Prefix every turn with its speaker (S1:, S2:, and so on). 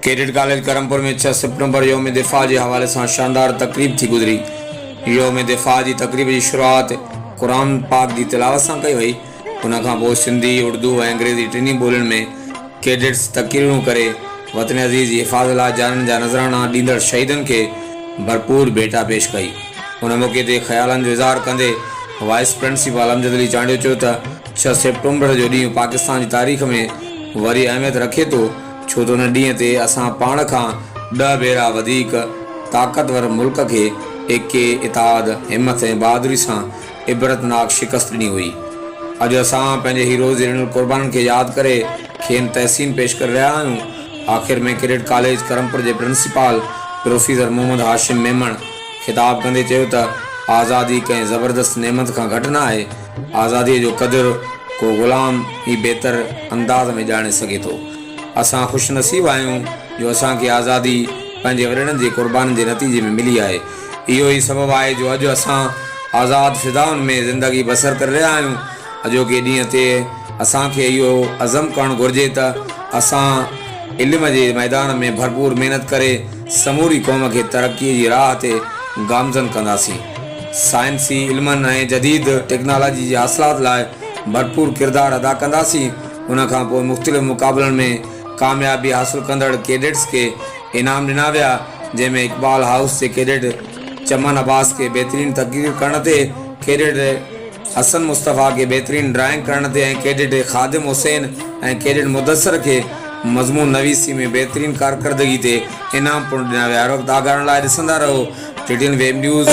S1: Cadet college Karampur में 6 सितंबर योम दिफ़ा के हवाले से शानदार तकरीब थी गुजरी। योम दिफ़ा की तकरीब की शुरुआत कुरान पाक की तिलावत से कई वही। उन सिंधी उर्दू और अंग्रेजी टिनी बोलियों में कैडेट्स तकरीरूं करे वतन अज़ीज़ की हिफाज़त लाइ जानन जा नज़राना ॾींदड़ शहीदन के भरपूर भेटा पेश कई। उन मौके ते ख़यालन जो इज़हार कंदे वाइस प्रिंसिपल अमजद अली चांडियो चयो त 6 सितंबर जो ॾींहुं पाकिस्तान की तारीख़ में वरी अहमियत रखे थो, छो तो उन ॾींहं ते असां पाण खां 10 भेरा वधीक ताक़तवर मुल्क के एके इताद हिम्मत ऐं बहादुरी सां इबरतनाक शिकस्त ॾिनी हुई। अॼु असां पंहिंजे हीरोज़ ॾिनल क़ुर्बाननि खे यादि करे खेनि तहसीन पेश करे रहिया आहियूं। आख़िर में कैडेट कॉलेज करमपुर के प्रिंसिपल प्रोफेसर मोहम्मद हाशिम मेमण खिताब कंदे चयो त आज़ादी कंहिं ज़बरदस्त नेमत खां घटि न आहे। आज़ादी जो क़दुरु को ग़ुलाम ही बेहतर अंदाज़ में ॼाणे सघे थो। असां ख़ुशनसीब आहियूं जो असांखे आज़ादी पंहिंजे वॾनि जे क़ुर्बानी के नतीजे में मिली आहे। इहो ही सबबु आहे जो अॼु असां आज़ाद फिज़ाउनि में ज़िंदगी बसर करे रहिया आहियूं। अॼोके ॾींहं ते असांखे इहो अज़म करणु घुरिजे त असां इल्म के मैदान में भरपूर मेहनत करे समूरी क़ौम के तरक्की की राह ते गामज़न कंदासीं। साइंसी इल्मनि ऐं जदीद टेक्नोलॉजी के हासिलात लाइ भरपूर किरदार अदा कंदासीं। उन खां पोइ मुख़्तलिफ़ मुक़ाबलनि में कामयाबी हासिल कंदड़ कैडेट्स के इनाम ॾिना विया, जंहिंमें इकबाल हाउस के कैडेट चमन अब्बास के बेहतरीन तकरीर करण ते, कैडेट हसन मुस्तफ़ा के बेहतरीन ड्राइंग करण ते, कैडेट खादिम हुसैन ऐं कैडेट मुदस्सर के मज़मून नवीसी में बेहतरीन कारकर्दगी ते इनाम पिणु ॾिना विया। वक़्तु आगाहण लाइ ॾिसंदा रहो TTN वेब न्यूज़।